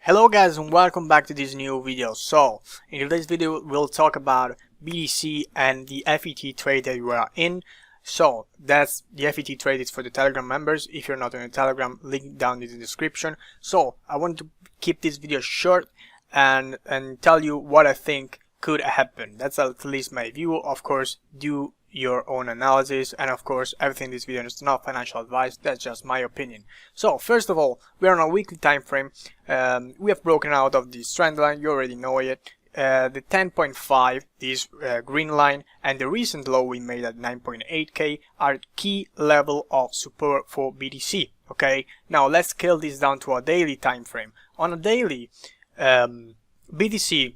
Hello guys and welcome back to this new video. So in today's video we'll talk about BTC and the FET trade that we are in. So that's the FET trade is for the Telegram members. If you're not in the Telegram, link down in the description. So I want to keep this video short and tell you what I think could happen. That's at least my view. Of course, do your own analysis, and of course everything in this video is not financial advice, that's just my opinion. So first of all, we are on a weekly time frame. We have broken out of this trend line, you already know it. The 10.5, this green line, and the recent low we made at 9.8k are key level of support for BTC. Okay, now let's scale this down to a daily time frame. On a daily, BTC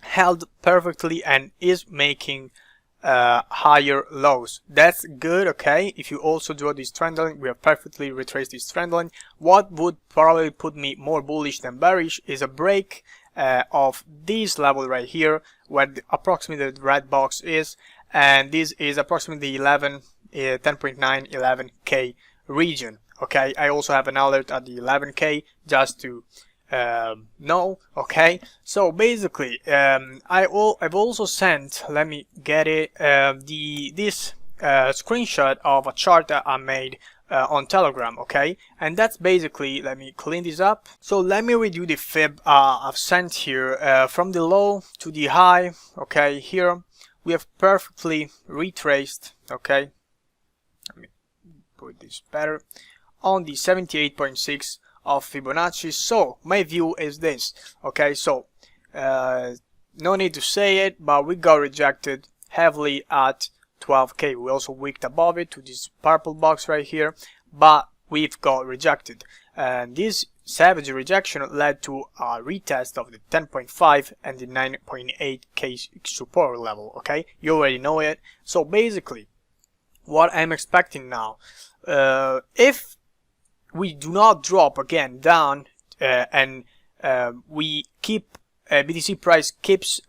held perfectly and is making higher lows. That's good. Okay, if you also draw this trend line, we have perfectly retraced this trend line. What would probably put me more bullish than bearish is a break of this level right here, where approximately the red box is, and this is approximately 10.9 11k region. Okay, I also have an alert at the 11k just to no. Okay, so basically I've also sent, let me get it, this screenshot of a chart that I made on Telegram. Okay, and that's basically, let me clean this up. So let me read you the fib I've sent here, from the low to the high. Okay, here we have perfectly retraced. Okay, let me put this better on the 78.6 of Fibonacci. So my view is this. Okay, so no need to say it, but we got rejected heavily at 12k. We also wicked above it to this purple box right here, but we've got rejected, and this savage rejection led to a retest of the 10.5 and the 9.8k support level. Okay, you already know it. So basically what I'm expecting now, if we do not drop again down and we keep BTC price keeps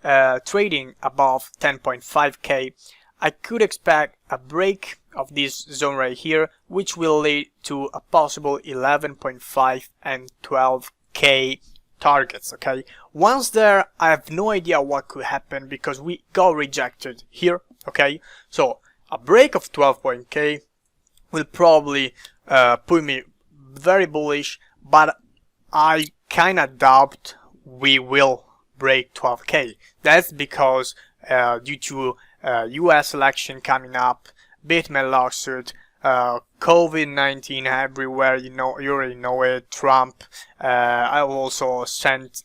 trading above 10.5k, I could expect a break of this zone right here, which will lead to a possible 11.5 and 12k targets. Okay, once there, I have no idea what could happen because we got rejected here. Okay, so a break of 12.k will probably put me very bullish, but I kinda doubt we will break 12k. That's because due to US election coming up, Bitcoin lawsuit, COVID-19 everywhere, you already know it, Trump. I also sent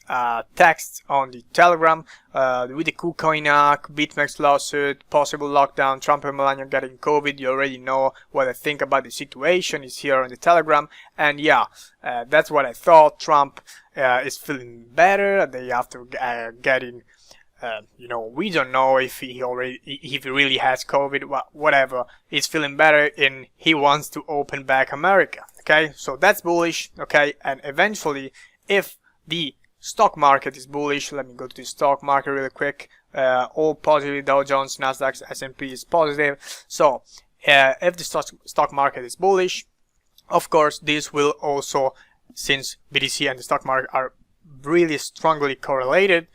text on the Telegram with the KuCoin hack, BitMEX lawsuit, possible lockdown, Trump and Melania getting COVID. You already know what I think about the situation. It's here on the Telegram, and yeah, that's what I thought. Trump is feeling better the day after getting. We don't know if he really has COVID, whatever. He's feeling better and he wants to open back America. Okay, so that's bullish. Okay, and eventually, if the stock market is bullish, let me go to the stock market really quick. All positive, Dow Jones, Nasdaq, S&P is positive. So if the stock market is bullish, of course, this will also, since BTC and the stock market are really strongly correlated,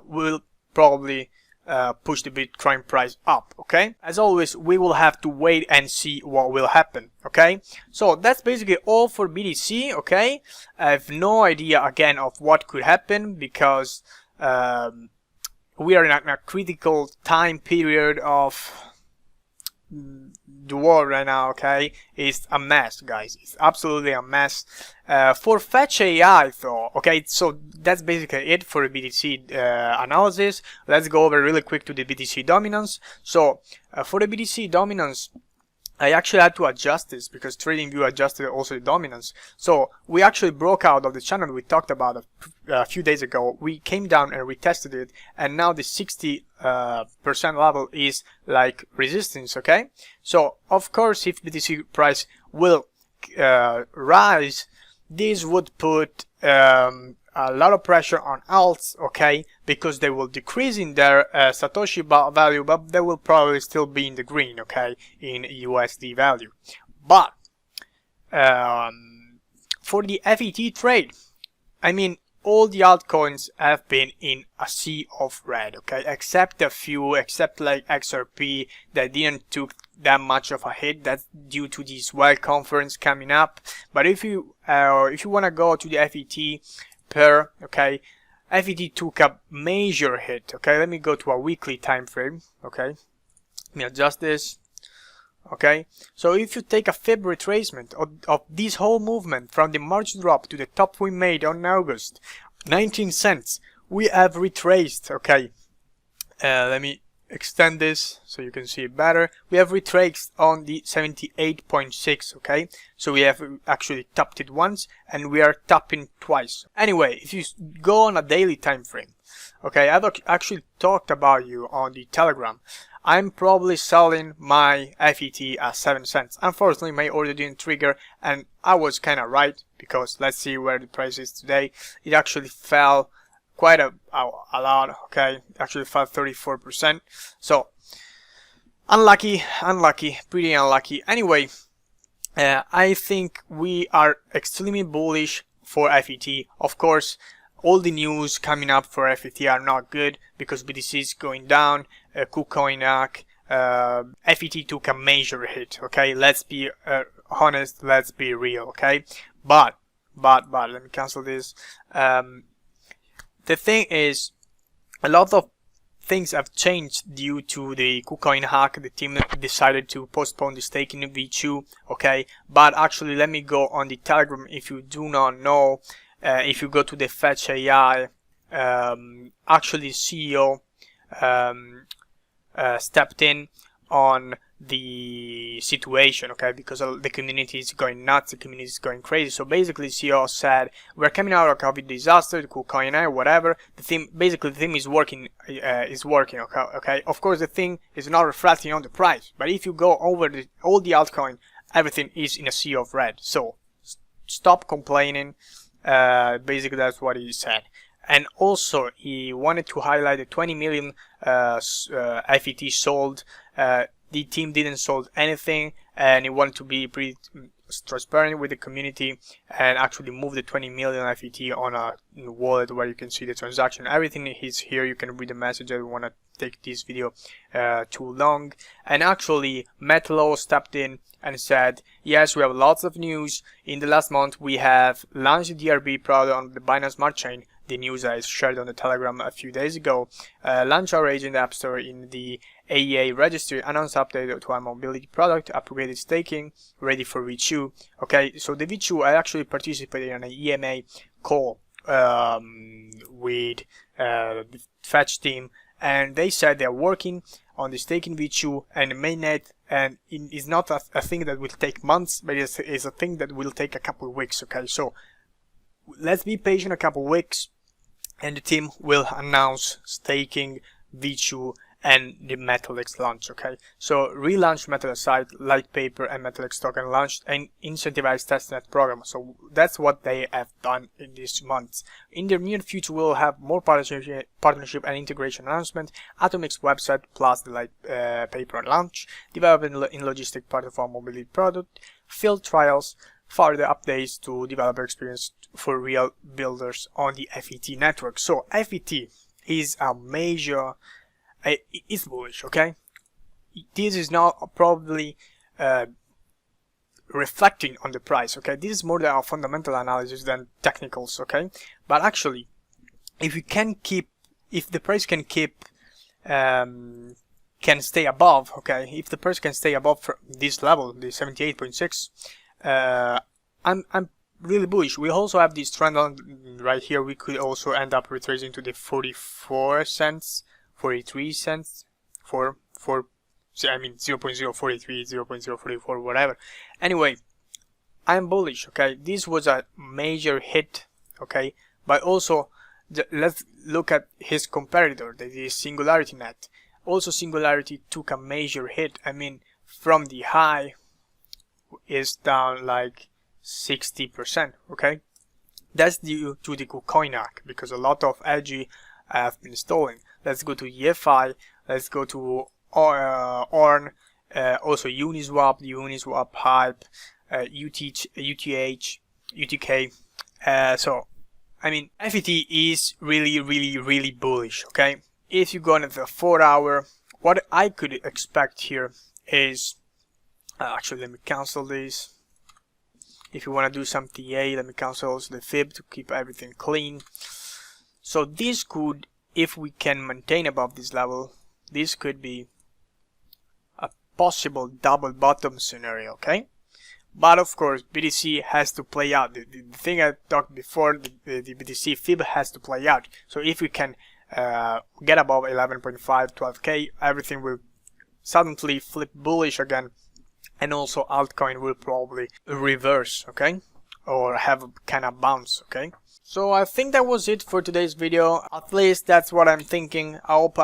will probably push the Bitcoin price up. Okay, as always, we will have to wait and see what will happen. Okay, so that's basically all for BTC. Okay, I have no idea again of what could happen because we are in a critical time period of the world right now. Okay, it's a mess, guys. It's absolutely a mess. For fetch.ai though, okay, so that's basically it for the BTC analysis. Let's go over really quick to the BTC dominance. So for the BTC dominance, I actually had to adjust this because TradingView adjusted also the dominance. So we actually broke out of the channel we talked about a few days ago. We came down and retested it, and now the 60% level is like resistance. Okay, so of course, if BTC price will rise, this would put a lot of pressure on alts, okay, because they will decrease in their Satoshi value, but they will probably still be in the green, okay, in USD value. But for the FET trade, I mean, all the altcoins have been in a sea of red, okay, except a few, except like XRP that didn't took that much of a hit. That's due to this Wild conference coming up. But if you want to go to the FET pair, okay, FET took a major hit. Okay, let me go to a weekly time frame. Okay, let me adjust this. Okay, so if you take a Fib retracement of this whole movement from the March drop to the top we made on August, 19 cents, we have retraced. Okay, let me extend this so you can see it better. We have retraced on the 78.6. okay, so we have actually tapped it once and we are tapping twice. Anyway, if you go on a daily time frame, okay, I've actually talked about you on the Telegram. I'm probably selling my FET at 7 cents. Unfortunately, my order didn't trigger, and I was kind of right, because let's see where the price is today. It actually fell quite a lot, okay? It actually fell 34%. So, unlucky, pretty unlucky. Anyway, I think we are extremely bullish for FET. Of course, all the news coming up for FET are not good because BTC is going down, KuCoin hack, FET took a major hit, okay? Let's be honest, let's be real, okay? But, let me cancel this. The thing is, a lot of things have changed due to the KuCoin hack. The team decided to postpone the staking in V2, okay? But actually, let me go on the Telegram if you do not know. If you go to the fetch.ai, actually CEO stepped in on the situation, okay, because the community is going nuts, the community is going crazy. So basically CEO said, we're coming out of COVID disaster, the KuCoin, whatever. The theme is working, okay. Of course the thing is not reflecting on the price, but if you go over all the altcoin, everything is in a sea of red. So stop complaining. Basically that's what he said. And also he wanted to highlight the 20 million FET sold. The team didn't sold anything, and he wanted to be pretty transparent with the community and actually move the 20 million FET on a wallet where you can see the transaction. Everything is here. You can read the message. I don't want to take this video too long. And actually Metalo stepped in and said, yes, we have lots of news. In the last month we have launched the DRB product on the Binance Smart Chain. The news I shared on the Telegram a few days ago. Launch our agent app store in the AEA registry, announced update to our mobility product, upgraded staking, ready for V2. Okay, so the V2, I actually participated in an EMA call with the Fetch team, and they said they're working on the staking V2 and mainnet, and it is not a thing that will take months, but it's a thing that will take a couple of weeks. Okay, so let's be patient a couple of weeks, and the team will announce staking V2 and the MetaX launch. Okay, so relaunch MetaX site, light paper and MetaX token launched and incentivized testnet program. So that's what they have done in these months. In the near future we'll have more partnership and integration announcement, Atomix website plus the light paper launch, development in logistic part of our mobility product, field trials, further updates to developer experience for real builders on the FET network. So FET is a major, it's bullish, okay? This is not probably reflecting on the price, okay? This is more than a fundamental analysis than technicals, okay? But actually, if the price can stay above, okay? If the price can stay above this level, the 78.6, I'm really bullish. We also have this trend on right here. We could also end up retracing to the 44 cents, 43 cents, 0.043, 0.044, whatever. Anyway, I'm bullish, okay? This was a major hit, okay? But also, let's look at his competitor, that is Singularity Net. Also, Singularity took a major hit. I mean, from the high is down like 60%, okay? That's due to the KuCoin hack, because a lot of LG have been stolen. Let's go to DEFI, let's go to ORN, also Uniswap, the Uniswap hype, UTH, UTK. So I mean, FET is really bullish, okay? If you go into the 4 hour, what I could expect here is, actually let me cancel this. If you want to do some TA, let me cancel also the fib to keep everything clean. So this could, if we can maintain above this level, this could be a possible double bottom scenario, okay? But of course, BTC has to play out. The thing I talked before, the BTC fib has to play out. So if we can get above 11.5, 12k, everything will suddenly flip bullish again, and also altcoin will probably reverse, okay, or have a kind of bounce, okay. So I think that was it for today's video. At least that's what I'm thinking. I hope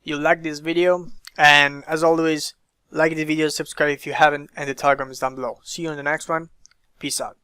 you like this video, and as always, like the video, subscribe if you haven't, and the Telegram is down below. See you in the next one. Peace out.